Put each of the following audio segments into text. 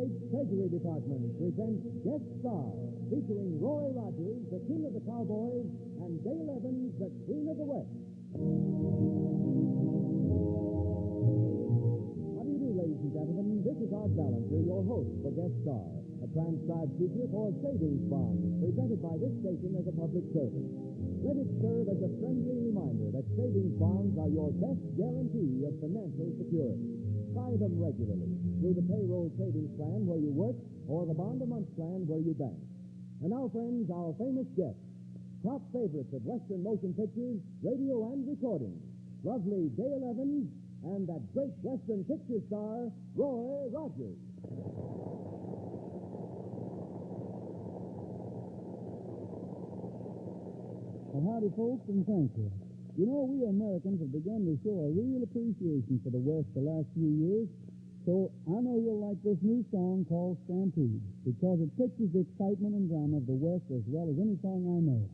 States Treasury Department presents Guest Star, featuring Roy Rogers, the King of the Cowboys, and Dale Evans, the Queen of the West. How do you do, ladies and gentlemen? This is Art Ballinger, your host for Guest Star, a transcribed feature for savings bonds, presented by this station as a public service. Let it serve as a friendly reminder that savings bonds are your best guarantee of financial security. Buy them regularly through the payroll savings plan where you work or the bond-a-month plan where you bank. And now, friends, our famous guests, top favorites of Western motion pictures, radio, and recording, lovely Dale Evans and that great Western picture star, Roy Rogers. Well, howdy, folks, and thank you. You know, we Americans have begun to show a real appreciation for the West the last few years, so I know you'll like this new song called Stampede, because it pictures the excitement and drama of the West as well as any song I know.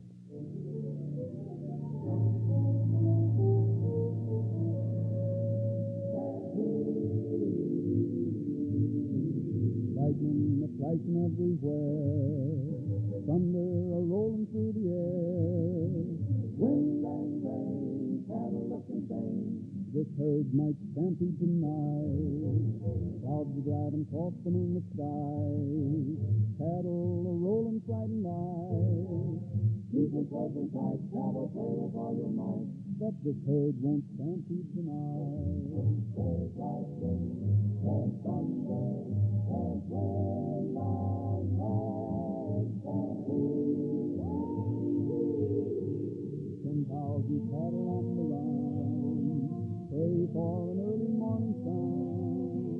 Lightning a-flashing everywhere, thunder a-rolling through the air, wind and rain, cattle looking tame. This herd might stampede tonight. Clouds are driving across the moonlit sky. Cattle are rolling, sliding by. Keep it close and tight, cattle play with all your might. But this herd won't stampede tonight. There's lightning, there's thunder, there's wind and rain. Stampede, stampede. 10,000 cattle on the run. Pray for an early morning sun.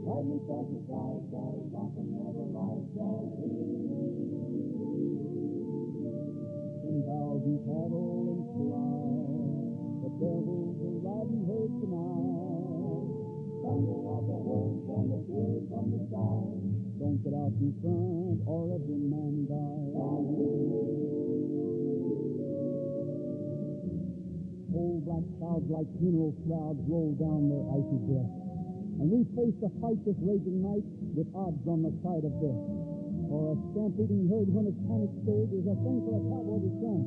Lightning strikes the sky, cattle rocking never lies. 10,000 cattle in flight. The devils are riding herd tonight. Thunder off the hills and the tears from the sky. Don't get out in front or every man dies. Old black clouds like funeral shrouds roll down their icy breasts. And we face the fight this raging night with odds on the side of death. For a stampeding herd when it's panic stirred is a thing for a cowboy to shun.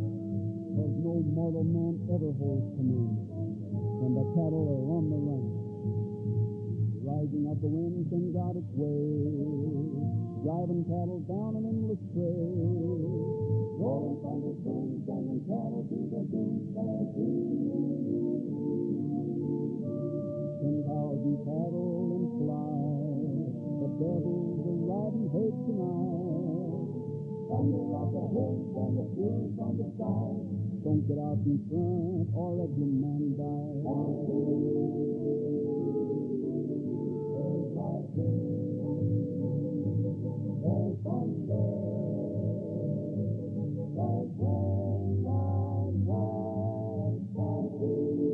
Because no mortal man ever holds command when the cattle are on the run. Rising of the wind sends out its waves, driving cattle down an endless trail. Rolling thunder streams, sending cattle to the doom. 10,000 cattle in flight. The devils are riding herd tonight. Thunder off the hills and the fury from the sky. Don't get out in front or every man dies. There's lightning, there's thunder, there's wind and rain. Stampede.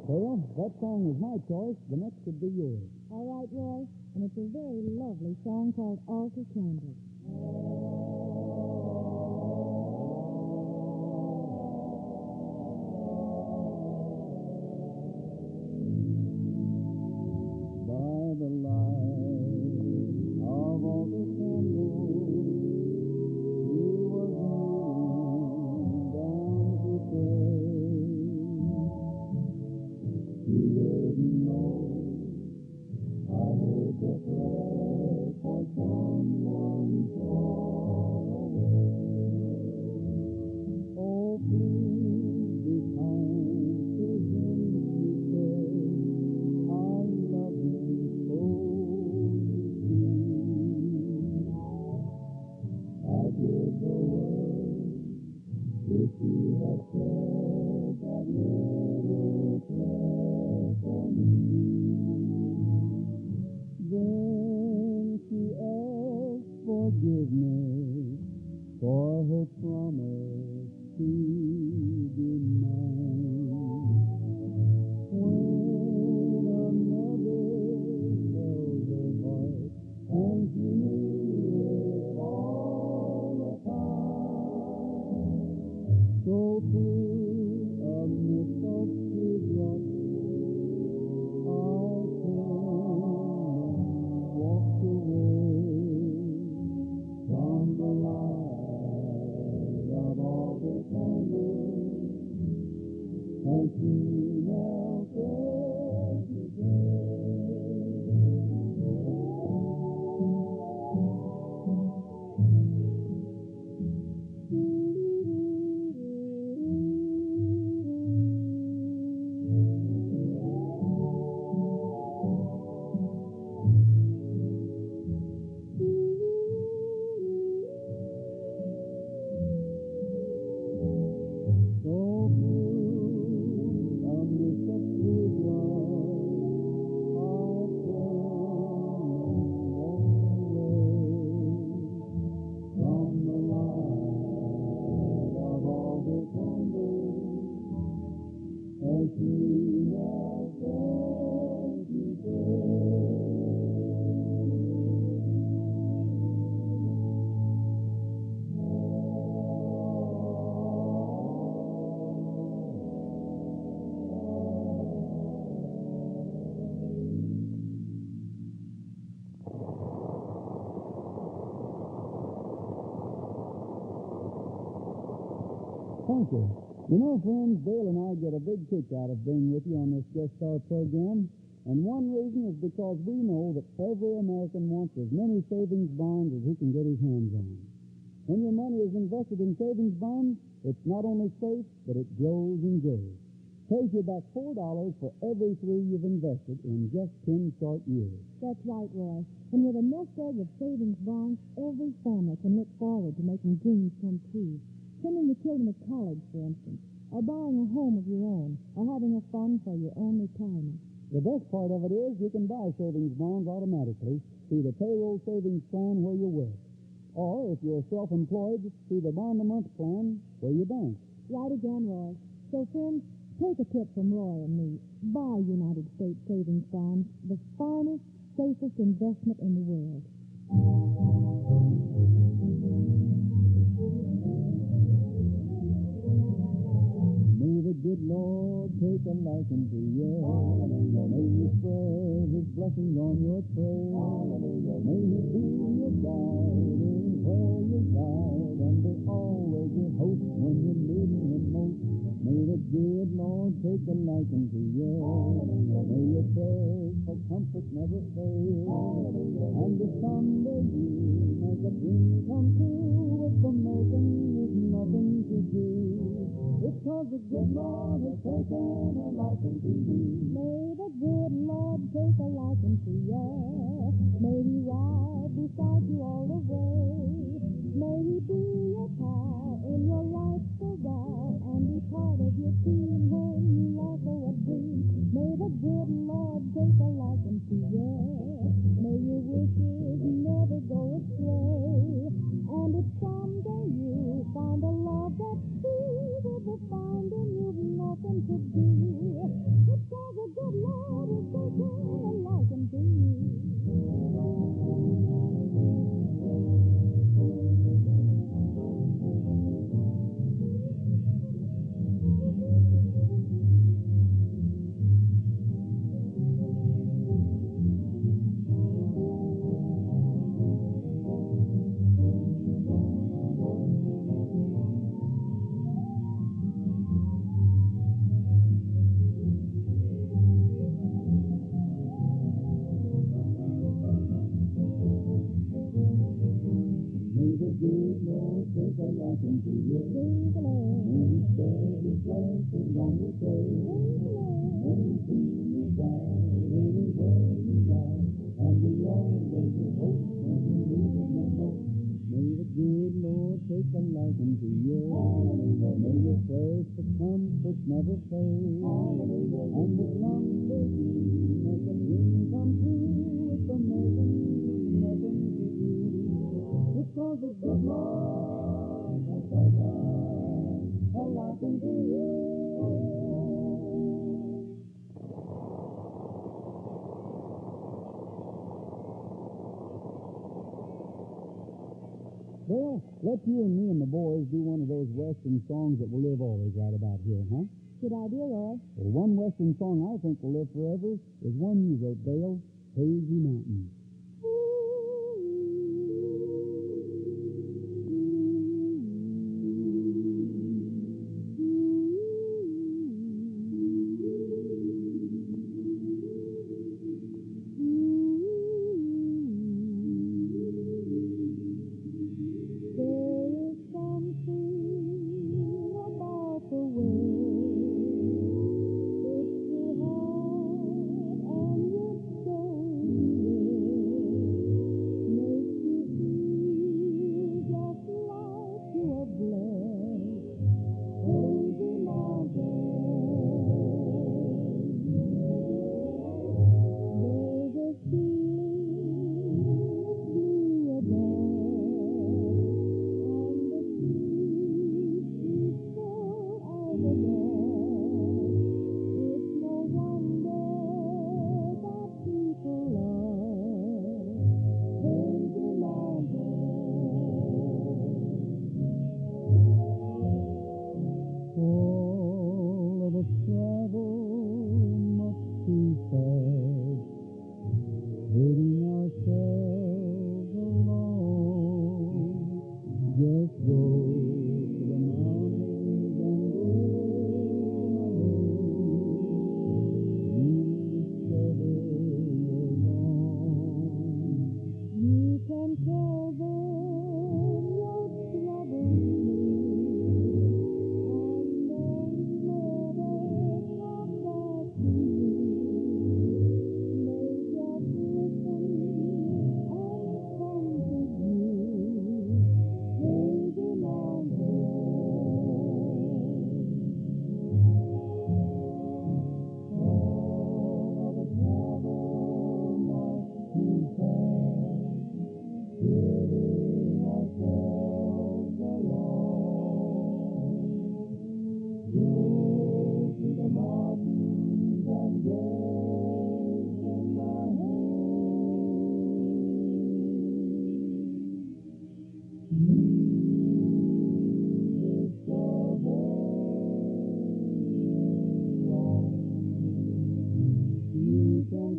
Dale, that song was my choice. The next would be yours. All right, Roy. And it's a very lovely song called Altar Candle. By the light of altar candles, he was kneeling down to pray. He didn't know I heard the prayer for someone far away. Oh, please be kind to him, she said. I love him so, you see. I give the word if he had said that little prayer don't you? You know, friends, Dale and I get a big kick out of being with you on this guest star program, and one reason is because we know that every American wants as many savings bonds as he can get his hands on. When your money is invested in savings bonds, it's not only safe, but it grows and grows. Pays you back $4 for every $3 you've invested in just 10 short years. That's right, Roy. And with a nest egg of savings bonds, every family can look forward to making dreams come true. Sending your children to college, for instance, or buying a home of your own, or having a fund for your own retirement. The best part of it is you can buy savings bonds automatically through the payroll savings plan where you work. Or, if you're self-employed, through the bond-a-month plan where you bank. Right again, Roy. So, friends, take a tip from Roy and me. Buy United States savings bonds, the finest, safest investment in the world. May the good Lord take a liking to you. May He spread His blessings on your trail. May He be your guide anywhere you ride, and be always your host when you're needing Him most. May the good Lord take a liking to you. May your prayers for comfort never fail, and if someday you make a dream come true, with the making is nothing to do. Because the good Lord has taken a liking to you. May the good Lord take a liking to you. May He ride beside you all the way. May He be your pal in your life so down, and be part of your team when you laugh or a dream. May the good Lord take a liking to you. May your wishes never go astray. And if someday you find a love that's true, with the finding you've nothing to do, because the good Lord is taking a liking to you. Good Lord, take a liking to you. Praise the Lord. May He spread His blessings on your trail. Praise the Lord. May He be your guide anywhere you ride, and be always your host when you need Him most. May the good Lord take a liking to you. May your prayers for comfort never fail. And as long as you make a dream come true, with the making nothing to do. Because the good Lord has taken a liking to you. Well, let you and me and the boys do one of those Western songs that will live always right about here, huh? Good idea, Roy. Well, one Western song I think will live forever is one you wrote, Dale, Hazy Mountain.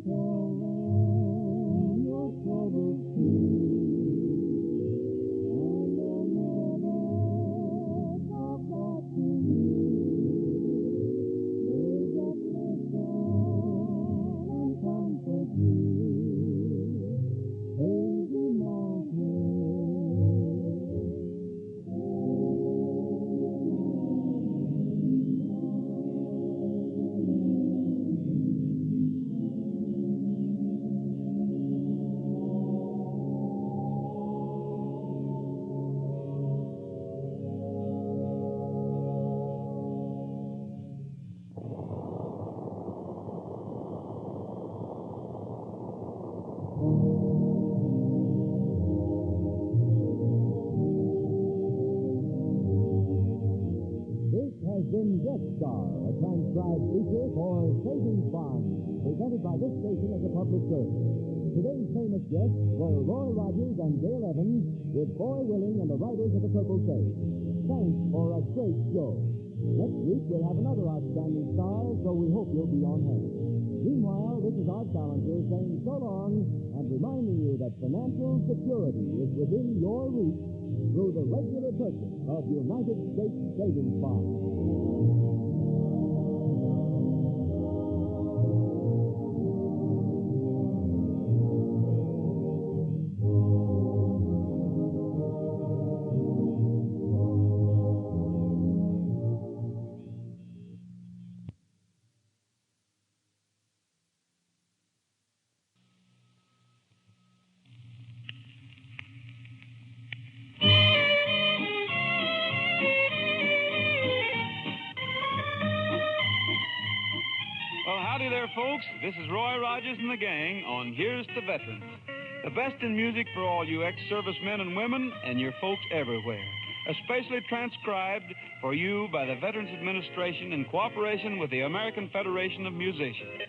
and your troubles too. And they'll never talk back to you. They just listen and comfort you. Hazy mountains. This has been Guest Star, a transcribed feature for Savings Bonds, presented by this station as a public service. Today's famous guests were Roy Rogers and Dale Evans, with Boy Willing and the writers of The Purple Sage. Thanks for a great show. Next week, we'll have another outstanding star, so we hope you'll be on hand. Meanwhile, this is Art Ballinger saying so long and reminding you that financial security is within your reach through the regular purchase of United States Savings Bonds. Well, howdy there, folks. This is Roy Rogers and the gang on Here's to Veterans. The best in music for all you ex-servicemen and women and your folks everywhere. Especially transcribed for you by the Veterans Administration in cooperation with the American Federation of Musicians.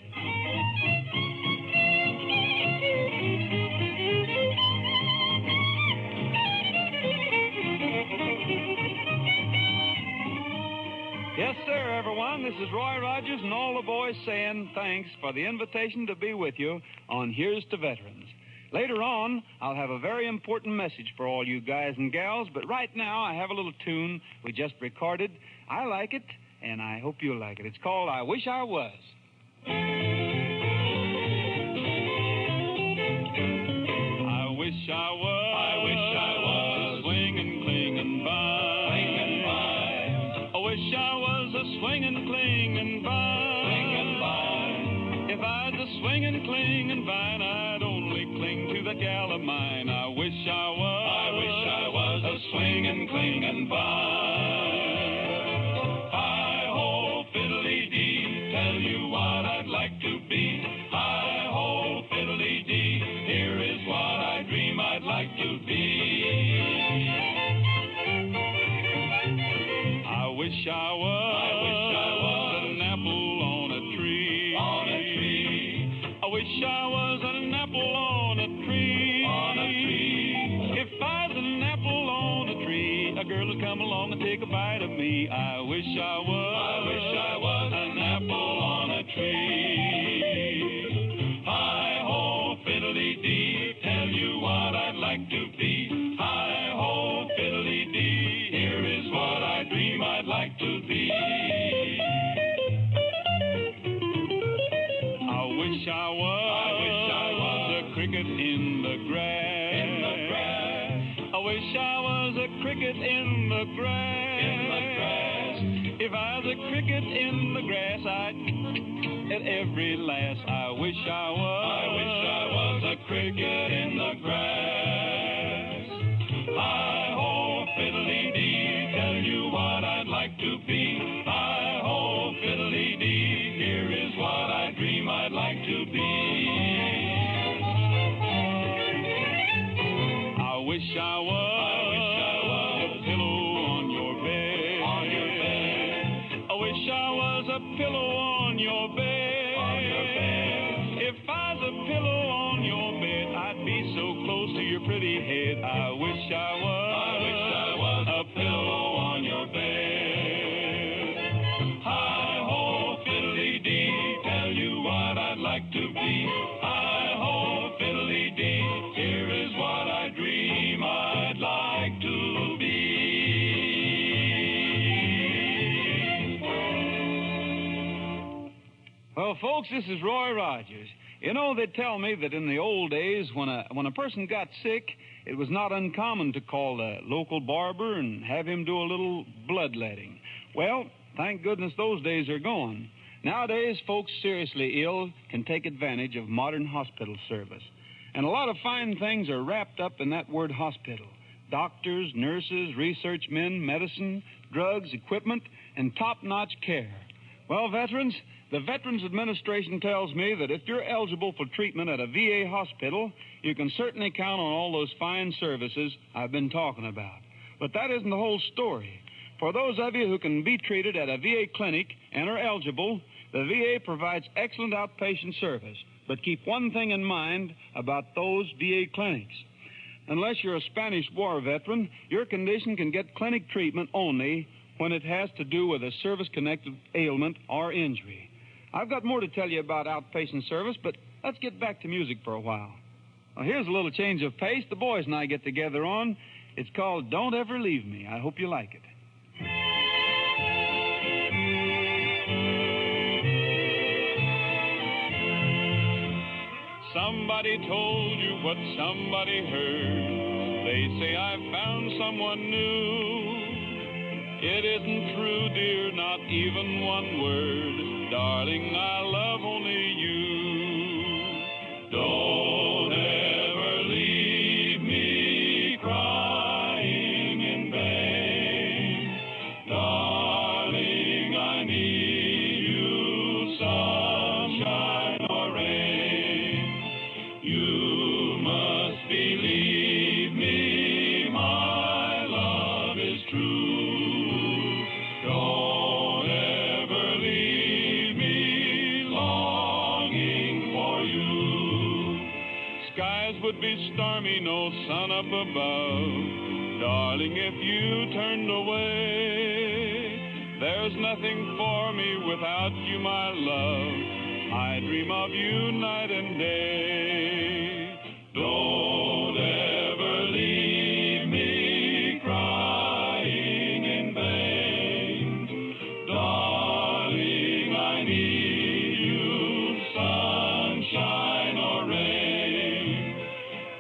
Yes, sir, everyone. This is Roy Rogers and all the boys saying thanks for the invitation to be with you on Here's to Veterans. Later on, I'll have a very important message for all you guys and gals, but right now I have a little tune we just recorded. I like it, and I hope you'll like it. It's called I Wish I Was. I wish I was. I wish I was. Swinging, clinging by. Clinging by. I wish I was a swinging, clinging vine. Clinging vine. If I'd a swinging, clinging vine, I'd only cling to the gal of mine. I wish I was. I wish I was a swinging, clinging vine. Hi-ho, fiddly-dee, tell you what I'd like to be. Hi-ho, fiddly-dee, here is what I dream I'd like to be. I wish I was. I wish I was an apple on a tree. On a tree. I wish I was an apple on a tree. On a tree. If I was an apple on a tree, a girl would come along and take a bite of me. I wish I was. I wish I was an apple on a tree. Hi-ho, fiddly-dee, tell you what I'd like to be. Hi-ho, fiddly-dee, here is what I dream I'd like to be. I wish I was. I wish I was a cricket in the grass. In the grass. I wish I was a cricket in the grass. In the grass. If I was a cricket in the grass, I'd at every lass. I wish I was. I wish I was a cricket in the grass. Hi-ho, fiddly-dee, tell you what I'd like to be. Hi-ho, fiddly-dee, here is what I dream I'd like to be. I wish I was. I wish I was a pillow on your bed. On your bed. I wish I was a pillow on your bed. On your bed. If I was a pillow on your bed, I'd be so close to your pretty head. I wish I was. I wish I was a pillow on your bed. Hi-ho, fiddly-dee, tell you what I'd like to be. Hi-ho, fiddly-dee, here is what I dream I'd like to be. Well, folks, this is Roy Rogers. You know, they tell me that in the old days, when a person got sick, it was not uncommon to call the local barber and have him do a little bloodletting. Well, thank goodness those days are gone. Nowadays, folks seriously ill can take advantage of modern hospital service. And a lot of fine things are wrapped up in that word hospital. Doctors, nurses, research men, medicine, drugs, equipment, and top-notch care. Well, veterans, the Veterans Administration tells me that if you're eligible for treatment at a VA hospital, you can certainly count on all those fine services I've been talking about. But that isn't the whole story. For those of you who can be treated at a VA clinic and are eligible, the VA provides excellent outpatient service. But keep one thing in mind about those VA clinics. Unless you're a Spanish War veteran, your condition can get clinic treatment only when it has to do with a service-connected ailment or injury. I've got more to tell you about outpatient service, but let's get back to music for a while. Well, here's a little change of pace the boys and I get together on. It's called Don't Ever Leave Me. I hope you like it. Somebody told you what somebody heard. They say I've found someone new. It isn't true, dear, not even one word. Darling, I love only you. Don't ever leave me crying in vain. Darling, I need you, sunshine or rain. You must believe me, my love is true. Don't ever leave me longing for you. Skies would be stormy, no sun up above. Darling, if you turned away, there's nothing for me without you, my love. I dream of you night and day. Don't ever leave me crying in vain. Darling, I need you, sunshine or rain.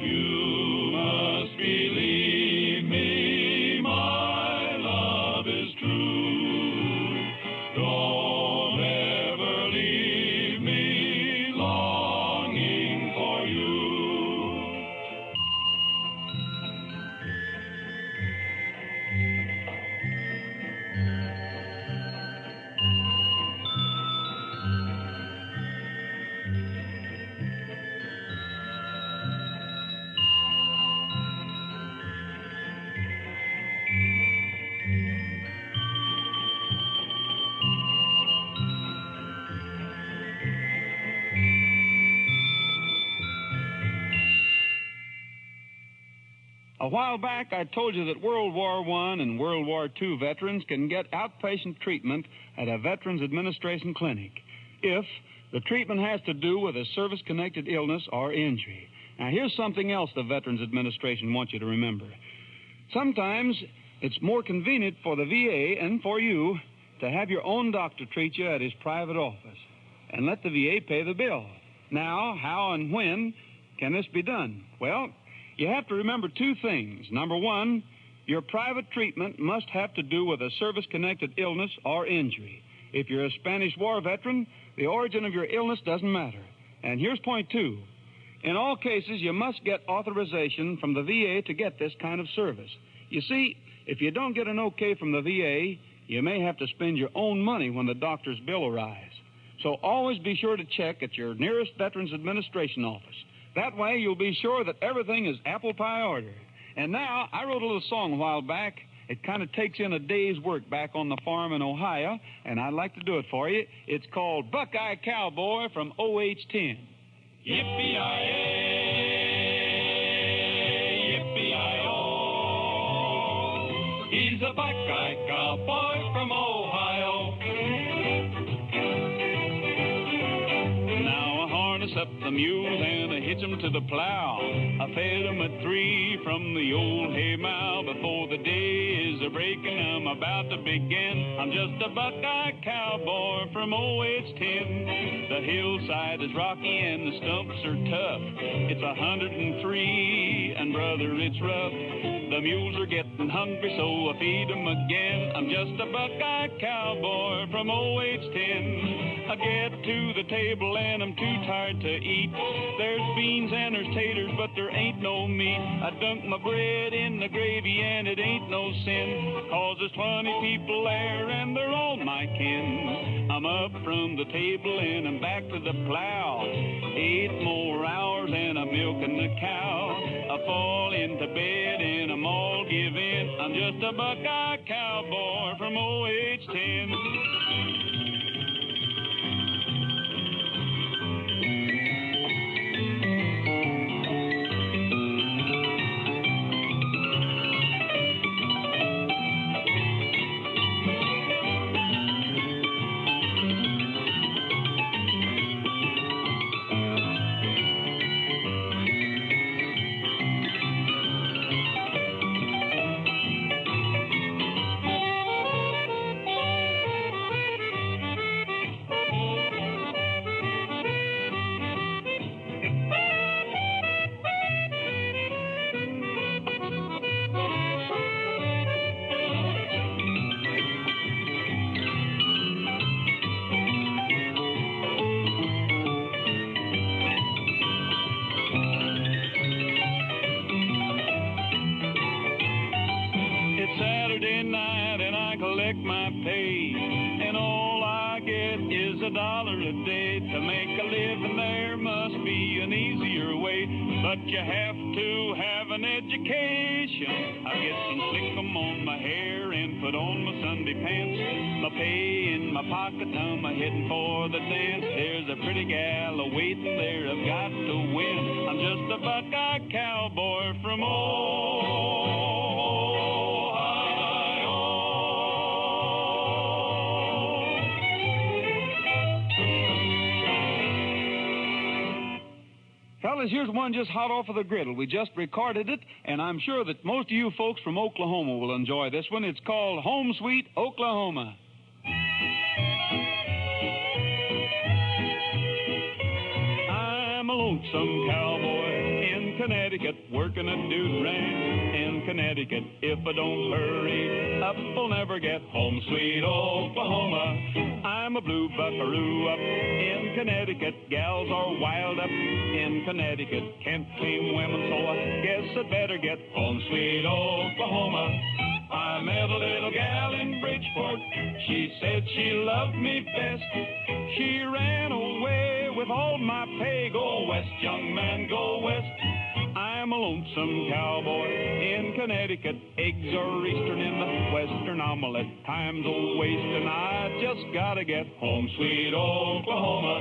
You must believe me, my love is true. Don't ever leave me longing for you. A while back, I told you that World War I and World War II veterans can get outpatient treatment at a Veterans Administration clinic if the treatment has to do with a service-connected illness or injury. Now, here's something else the Veterans Administration wants you to remember. Sometimes it's more convenient for the VA and for you to have your own doctor treat you at his private office and let the VA pay the bill. Now, how and when can this be done? Well, you have to remember two things. Number one, your private treatment must have to do with a service-connected illness or injury. If you're a Spanish War veteran, the origin of your illness doesn't matter. And here's point two. In all cases, you must get authorization from the VA to get this kind of service. You see, if you don't get an okay from the VA, you may have to spend your own money when the doctor's bill arrives. So always be sure to check at your nearest Veterans Administration office. That way, you'll be sure that everything is apple pie order. And now, I wrote a little song a while back. It kind of takes in a day's work back on the farm in Ohio, and I'd like to do it for you. It's called Buckeye Cowboy from OH-10. Yippee-yi-yay, yippee-yi-oh. He's a Buckeye Cowboy from Ohio. Now a harness harness up the mules and I hitch 'em to the plow. I fed 'em at 3 from the old hay mow. Before the day is a-breaking, I'm about to begin. I'm just a buckeye cowboy from OH-10. The hillside is rocky and the stumps are tough. It's 103, and brother, it's rough. The mules are getting hungry, so I feed 'em again. I'm just a buckeye cowboy from OH-10. I get to the table and I'm too tired to eat. There's beans and there's taters, but there ain't no meat. I dunk my bread in the gravy and it ain't no sin, 'cause there's 20 people there and they're all my kin. I'm up from the table and I'm back to the plow. 8 more hours and I'm milking the cow. I fall into bed and I'm all give in. I'm just a buckeye cowboy from OH-10. My pay, and all I get is $1 a day. To make a living there must be an easier way, but you have to have an education. I get some slick 'em on my hair and put on my Sunday pants. My pay in my pocket, I'm heading for the dance. There's a pretty gal a-waiting there, I've got to win. I'm just a buckeye cowboy from Fellas, here's one just hot off of the griddle. We just recorded it, and I'm sure that most of you folks from Oklahoma will enjoy this one. It's called Home Sweet Oklahoma. I'm a lonesome cowboy in Connecticut, working a dude ranch in Connecticut. If I don't hurry up, I'll never get home, sweet Oklahoma. I'm a blue buckaroo up in Connecticut. Gals are wild up in Connecticut. Can't tame women, so I guess I'd better get home, sweet Oklahoma. I met a little gal in Bridgeport. She said she loved me best. She ran away with all my pay. Go west, young man, go west. I'm a lonesome cowboy in Connecticut. Eggs are eastern in the western omelet. Time's a wasting, I just gotta get home, sweet Oklahoma.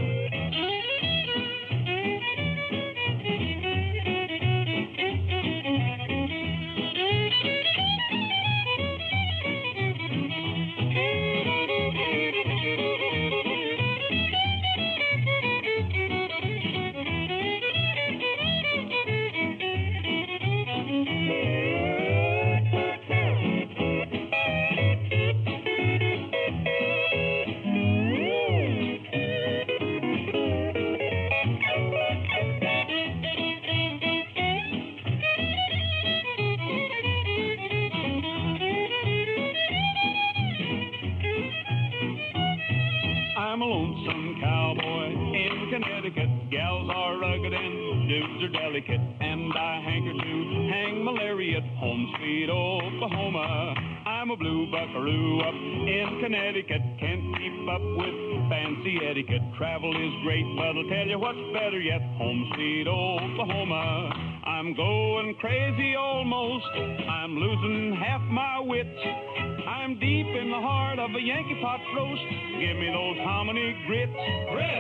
I'm a lonesome cowboy in Connecticut. Gals are rugged and dudes are delicate, and I hanker to hang my lariat home, sweet Oklahoma. I'm a blue buckaroo up in Connecticut. Can't keep up with fancy etiquette. Travel is great, but I'll tell you what's better yet, home, sweet Oklahoma. I'm going crazy almost. I'm losing half my wits. I'm deep in the heart of a Yankee pot roast. Give me those hominy grits.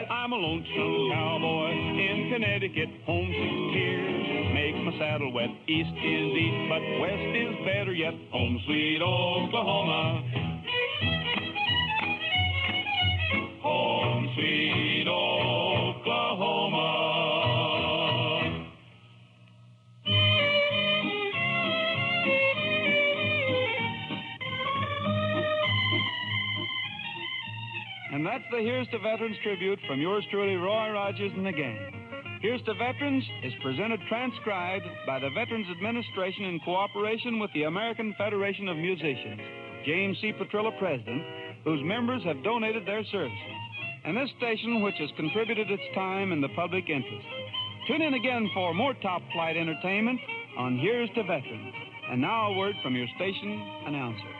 I'm a lonesome cowboy in Connecticut. Homesick tears make my saddle wet. East is east, but west is better yet. Home, sweet Oklahoma. Home, sweet Oklahoma. the Here's to Veterans tribute from yours truly, Roy Rogers and the gang. Here's to Veterans is presented transcribed by the Veterans Administration in cooperation with the American Federation of Musicians, James C. Petrilla, President, whose members have donated their services, and this station which has contributed its time in the public interest. Tune in again for more top-flight entertainment on Here's to Veterans. And now a word from your station announcer.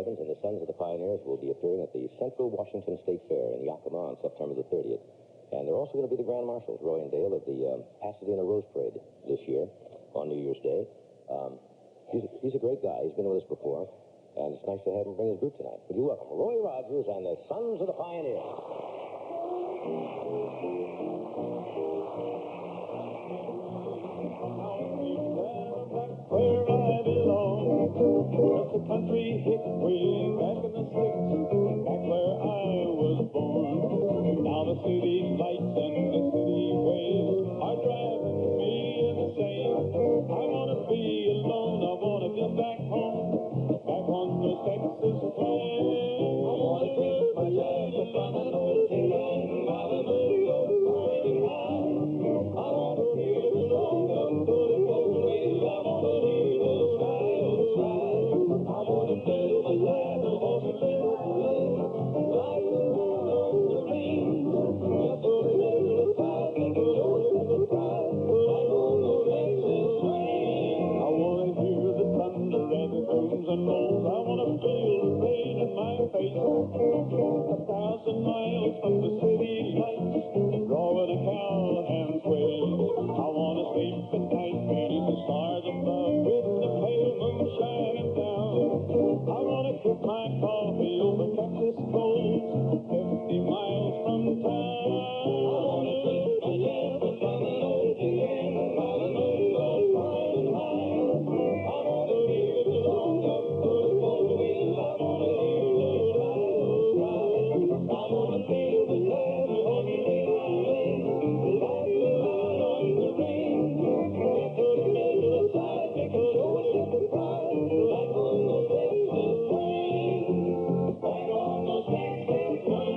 And the Sons of the Pioneers will be appearing at the Central Washington State Fair in Yakima on September the 30th. And they're also going to be the Grand Marshals, Roy and Dale, of the Pasadena Rose Parade this year on New Year's Day. He's a great guy. He's been with us before, and it's nice to have him bring his group tonight. Would you welcome Roy Rogers and the Sons of the Pioneers? Where I belong, just a country hit way back in the sticks, back where I was born. Now the city lights and the city ways are driving me insane. I want to be alone, I want to be back home, back on the Texas plain. I want to take my time to find an old thing on Hallelujah, riding high. I want to feel the song of the ways I want to leave the sky outside. I want to build my life, I want to live my life, like the moon on the rain. Just a little fight, a little pride, like on the Texas rain. I want to hear the thunder and the booms and rolls. I want to feel the rain in my face. 1,000 miles from the city lights, drawing a cowhand's ways. I want to sleep at night beneath the stars above, with the pale moon shining down. I want to cook my coffee over Texas coals, 50 miles from town. I want to drink my yellow from an old again, Hallelujah, flying high. I want to hear the song of the four-wheel. I want to hear the dials ride. I want to feel the sad lonely highway, like the moon on the rain. Just a little aside, because oh, it's the pride, like on the Texas plain, like on the Texas plain.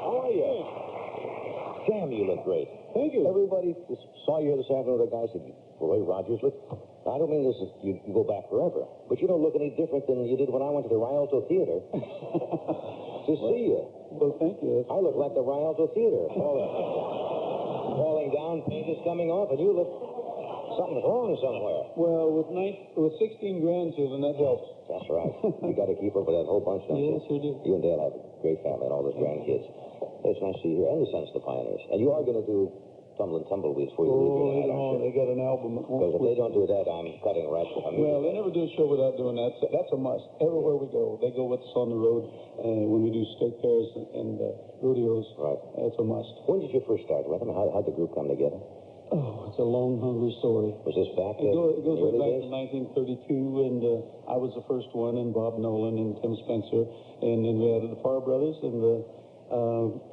How are you? Sam, you look great. Thank you. Everybody saw you here this afternoon. The guy said, Roy Rogers, look, I don't mean this is, you go back forever, but you don't look any different than you did when I went to the Rialto Theater to see you. Well, thank you. I look like the Rialto Theater. Falling down, paint is coming off, and you look, something's wrong somewhere. Well, with 16 grandchildren, that helps. That's right. You got to keep up with that whole bunch, don't you? Yes, sure do. You and Dale have a great family and all those grandkids. It's nice to see you here, and the Sons of the Pioneers. And you are going to do Tumbling Tumbleweeds for you. They got an album. Because if they don't do that, I'm cutting right. Well, they never do a show without doing that. So that's a must. Everywhere we go, they go with us on the road when we do state fairs and rodeos. Right. That's a must. When did you first start with them? How'd the group come together? Oh, it's a long, hungry story. Was this back It goes in the back early to 1932, and I was the first one, and Bob Nolan and Tim Spencer, and then we had the Farr Brothers, and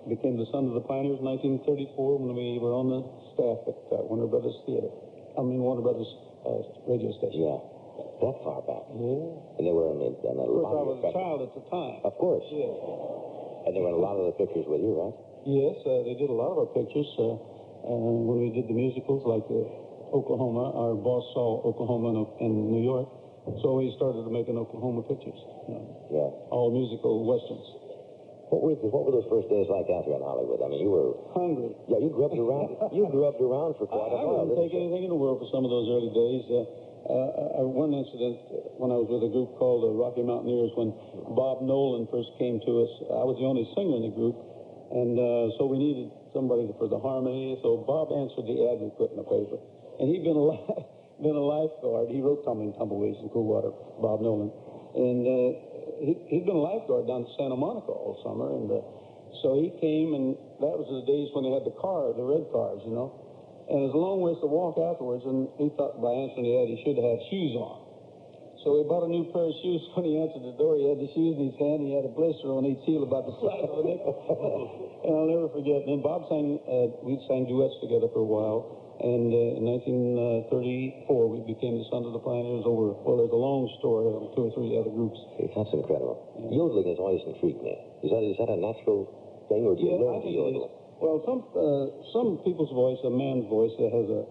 Became the son of the pioneers in 1934 when we were on the staff at Warner Brothers Theater. Warner Brothers radio station. Yeah. That far back. Yeah. And they were in a Of course, I was a child at the time. Of course. Yeah. And they were in a lot of the pictures with you, right? Yes, they did a lot of our pictures. When we did the musicals, like Oklahoma, our boss saw Oklahoma in New York, so we started making Oklahoma pictures. Yeah. All musical westerns. What were those first days like out here in Hollywood? I mean, you were Hungry. Yeah, you grubbed around. You grubbed around for quite a I while. wouldn't take anything in the world for some of those early days. One incident when I was with a group called the Rocky Mountaineers, when Bob Nolan first came to us, I was the only singer in the group, and so we needed somebody for the harmony. So Bob answered the ad we put in the paper, and he'd been a lifeguard. He wrote Tumbling Tumbleweeds in Cool Water, Bob Nolan, and he'd been a lifeguard down to Santa Monica all summer, and so he came, and that was the days when they had the red cars, and it was a long ways to walk afterwards, and he thought by answering the ad he should have had shoes on. So he bought a new pair of shoes. When he answered the door, he had the shoes in his hand. He had a blister on each heel about the size of a nickel. And I'll never forget. And then Bob we sang duets together for a while. And in 1934, we became the Sons of the Pioneers there's a long story of 2 or 3 other groups. That's incredible. Yeah. Yodeling has always intrigued me. Is that a natural thing, or do you learn to yodel? Well, some people's voice, a man's voice, that has a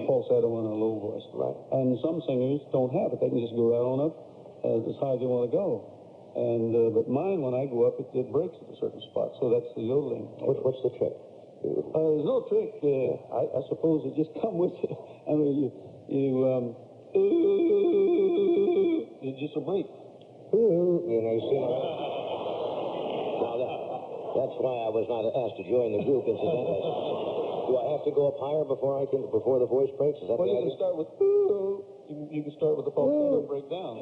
falsetto and a low voice. Right. And some singers don't have it. They can just go right on up as high as they want to go. And but mine, when I go up, it breaks at a certain spot. So that's the yodeling. What's the trick? There's no trick. I suppose it just come with it. I mean, it's just a break. You see. Now that's why I was not asked to join the group, incidentally. Do I have to go up higher before the voice breaks? Is that Well, the you idea? can start with you can start with the falsetto and break down.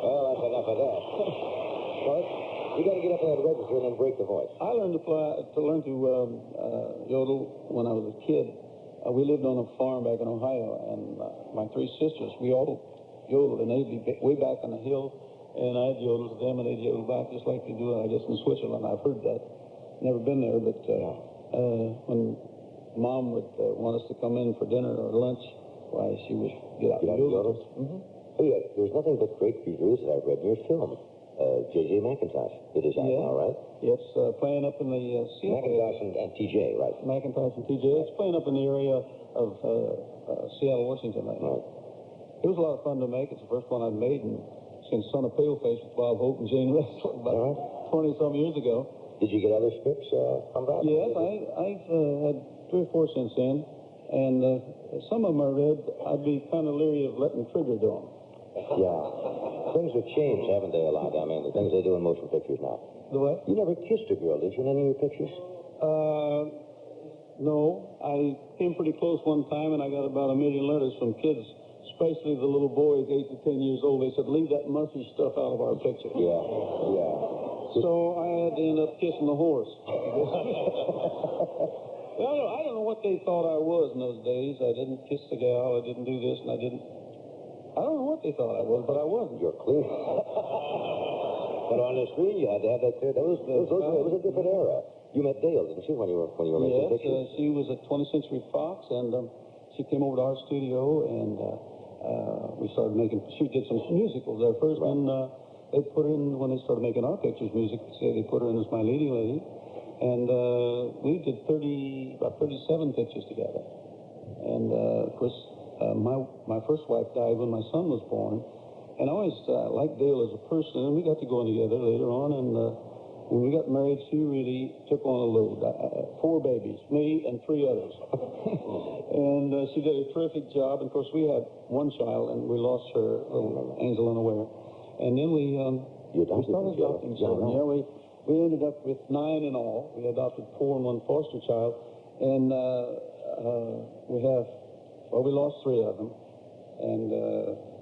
Well, that's enough of that. Well, you got to get up in that register and then break the voice. I learned to learn to yodel when I was a kid. We lived on a farm back in Ohio, and my 3 sisters, we all yodeled, and they'd be way back on the hill, and I'd yodel to them, and they'd yodel back, just like they do, I guess, in Switzerland. I've heard that. Never been there, but when Mom would want us to come in for dinner or lunch, why, she would get out and yodel. Hey, there's nothing but great reviews that I've read in your film. J.J. McIntosh, the designer, now, right? Yes, playing up in the McIntosh and T.J., right? McIntosh and T.J. It's playing up in the area of Seattle, Washington right now. It was a lot of fun to make. It's the first one I've made since Son of Paleface with Bob Hope and Jane Russell about 20-some years ago. Did you get other scripts from that? Yes, I've had 3 or 4 since then, and some of them I read, I'd be kind of leery of letting Trigger do them. Yeah. Things have changed, haven't they, a lot? I mean, the things they do in motion pictures now. The what? You never kissed a girl, did you, in any of your pictures? No. I came pretty close one time, and I got about 1 million letters from kids, especially the little boys, 8 to 10 years old. They said, leave that mushy stuff out of our picture. Yeah. So I had to end up kissing the horse. I don't know what they thought I was in those days. I didn't kiss the gal, I didn't do this, and I don't know what they thought I was, but I wasn't. You're clean. But on the screen, you had to have that clear. It was a different era. You met Dale, didn't you, when you were making pictures? Yes, she was at 20th Century Fox, and she came over to our studio, and we started making. She did some musicals there first, and they put her in when they started making our pictures music. They put her in as my leading lady, and we did about 37 pictures together. And of course. My first wife died when my son was born, and I always liked Dale as a person, and we got to go together later on, and when we got married, she really took on a load. 4 babies, me and 3 others. And she did a terrific job. And of course, we had 1 child, and we lost her, little Angel unaware. And then we started adopting children. Yeah, we ended up with 9 in all. We adopted 4 and 1 foster child, and we lost 3 of them, and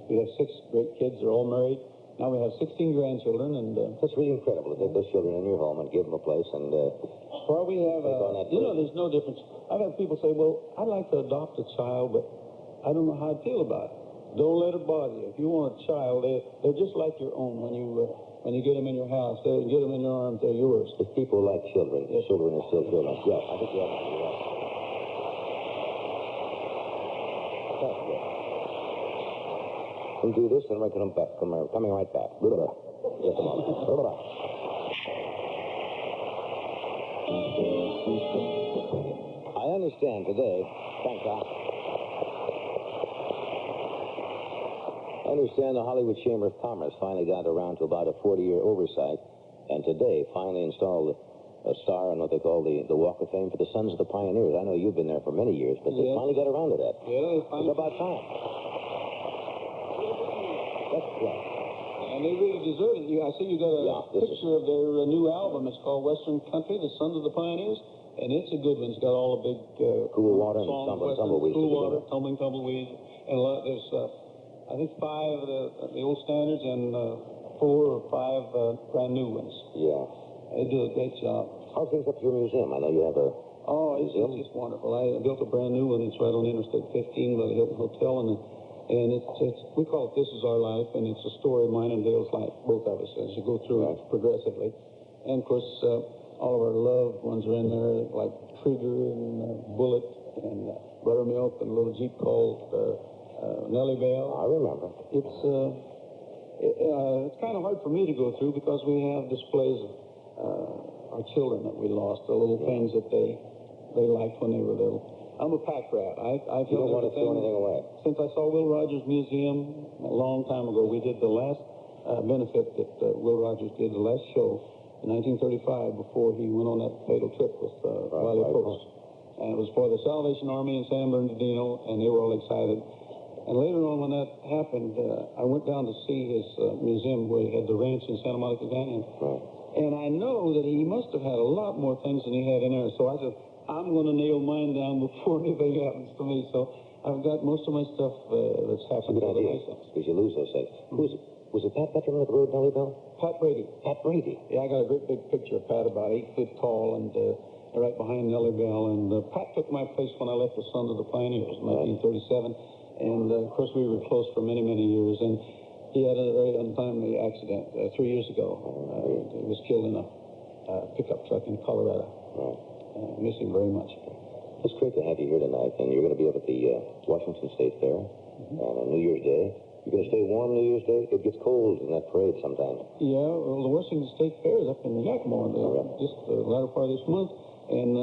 we have 6 great kids. They're all married. Now we have 16 grandchildren, and that's really incredible to take those children in your home and give them a place. And we have, there's no difference. I've had people say, "Well, I'd like to adopt a child, but I don't know how I feel about it. Don't let it bother you. If you want a child, they're just like your own when you get them in your house. They get them in your arms, they're yours. If people like children, yes. Children are still children. Yes, I think you're right. That's good. We'll do this and we're coming right back. Just a moment. I understand today, thanks, Al. I understand the Hollywood Chamber of Commerce finally got around to about a 40-year oversight, and today finally installed a star on what they call the Walk of Fame for the Sons of the Pioneers. I know you've been there for many years, but they finally got around to that. Yeah, it's about time. That's right. And they really deserve it. I see you got a picture of their new album. It's called Western Country, the Sons of the Pioneers, and it's a good one. It's got all the big Cool Water and Tumbleweeds. Cool Water, Tumbleweeds, and a lot. There's I think 5 of the old standards and 4 or 5 brand new ones. Yeah. They do a great job. How's things up to your museum? I know you have a museum. It's just wonderful. I built a brand new one. It's right on Interstate 15 by the Hilton Hotel, and it's we call it This Is Our Life, and it's a story of mine and Dale's life, both of us, as you go through it progressively. And of course, all of our loved ones are in there, like Trigger and Bullet and Buttermilk and a little Jeep called Nellie Bell. I remember. It's kind of hard for me to go through because we have displays of our children that we lost, the little things that they liked when they were little. I'm a pack rat. I You don't want to throw anything away. Since I saw Will Rogers Museum a long time ago, we did the last benefit that Will Rogers did, the last show in 1935 before he went on that fatal trip with Wiley Post. And it was for the Salvation Army in San Bernardino, and they were all excited. And later on when that happened, I went down to see his museum where he had the ranch in Santa Monica Canyon. Right. And I know that he must have had a lot more things than he had in there. So I said, I'm going to nail mine down before anything happens to me. So I've got most of my stuff that's happened to the license. Because you lose those things. Was it Pat veteran of the road, Nellie Bell? Pat Brady. Pat Brady. Yeah, I got a great big picture of Pat, about 8 foot tall, and right behind Nellie Bell. And Pat took my place when I left the Sons of the Pioneers in 1937. And, of course, we were close for many, many years. And he had a very untimely accident 3 years ago. He was killed in a pickup truck in Colorado. Miss him very much. It's great to have you here tonight. And you're going to be up at the Washington State Fair on New Year's Day. You're going to stay warm New Year's Day? It gets cold in that parade sometimes. Yeah, well, the Washington State Fair is up in Yakima just the latter part of this month. And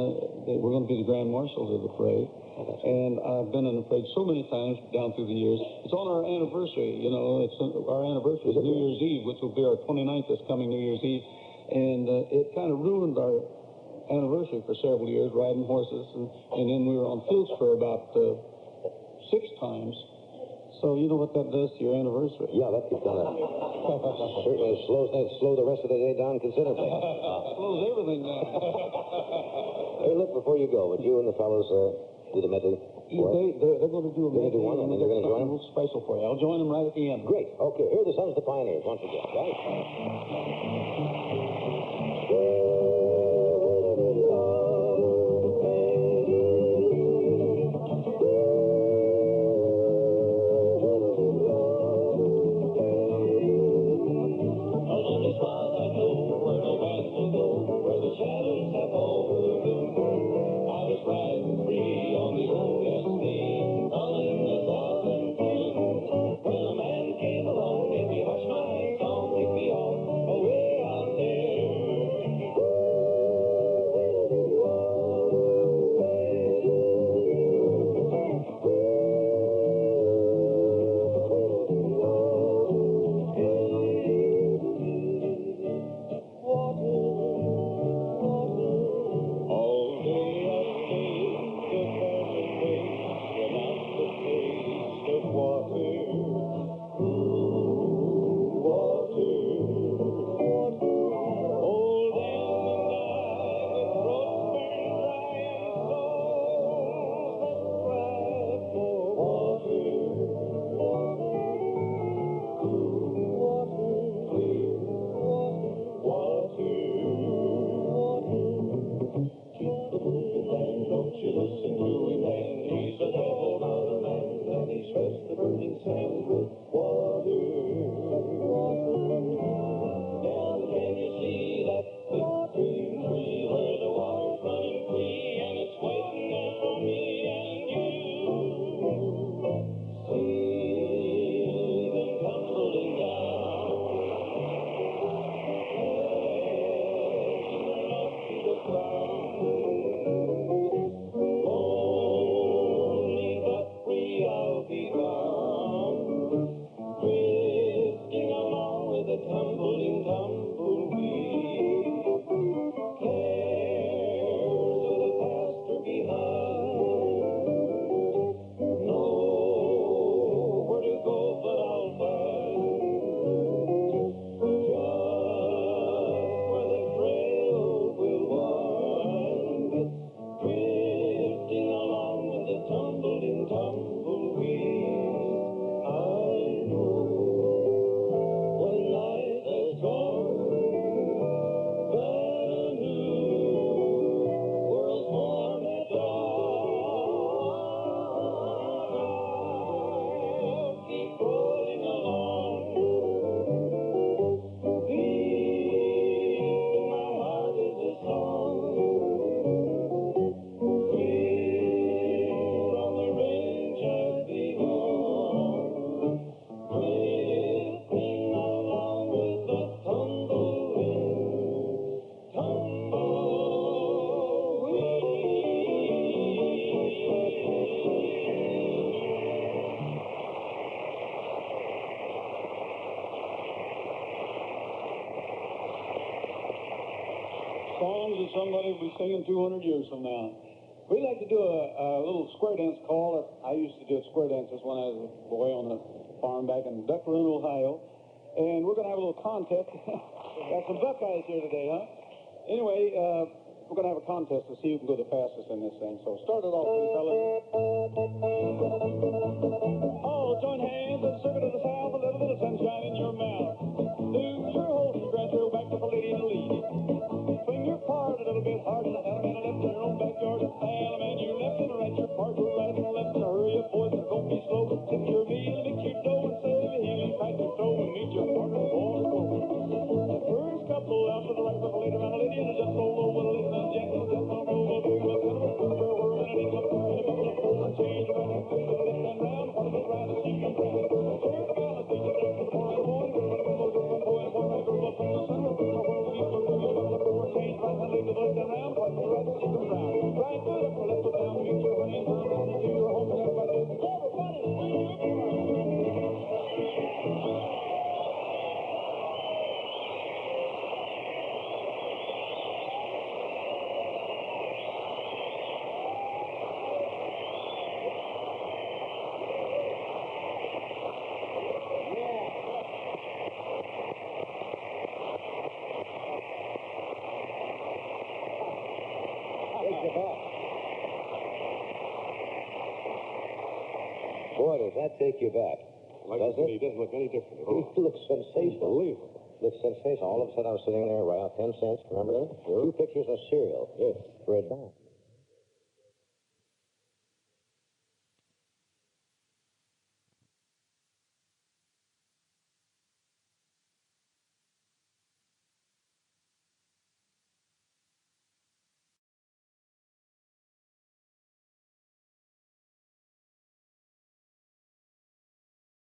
we're going to be the Grand Marshals of the parade. And I've been in the parade so many times down through the years. It's on our anniversary, you know. It's our anniversary is New Year's Eve, which will be our 29th this coming New Year's Eve. And it kind of ruined our anniversary for several years, riding horses. And then we were on flutes for about 6 times. So you know what that does to your anniversary? Yeah, that could kind of certainly slow the rest of the day down considerably. Slows everything down. Hey, look, before you go, would you and the fellows do the medley? They're going to do a medley. Do one, and then you're going to join them? Special for you. I'll join them right at the end. Great. Okay, here are the Sons of the Pioneers once again, right? somebody will be singing 200 years from now. We like to do a little square dance call. I used to do square dances when I was a boy on a farm back in Duckloon, Ohio. And we're going to have a little contest. Got some Buckeyes here today, huh? Anyway, we're going to have a contest to see who can go the fastest in this thing. So start it off, please, fellas. Oh, join hands and circle to the south, a little bit of sunshine in your mouth. Do your whole stretch, roll back with the lady in the lead. Swing your part a little bit hard in the hell and left in your own backyard. Sail, man, you left and right, your part go right and left. Now hurry up, boys, and don't be slow. Tip your meal, mix your dough, and save a heel, and tight your toe, and meet your partner, boy, first couple out to the right with the lady around the lady, and just roll over the lady and gentlemen, just don't go over the lady, and just go over the lady, and just go over the lady, and change right and to the left and round, part of the right, and you can round. First balance, you can take the boy and boy, and boy and boy, and girl up from the center, change right and leave the left and round, part of the right, and you can round. Right foot up, left foot down, meet your honey, and turn around to your home, and everybody says, everybody, swing your Boy, does that take you back. Like I said, he doesn't look any different at all. He looks sensational. Unbelievable. Looks sensational. All of a sudden, I was sitting there, right out 10 cents, remember that? 2 pictures of cereal for a dime.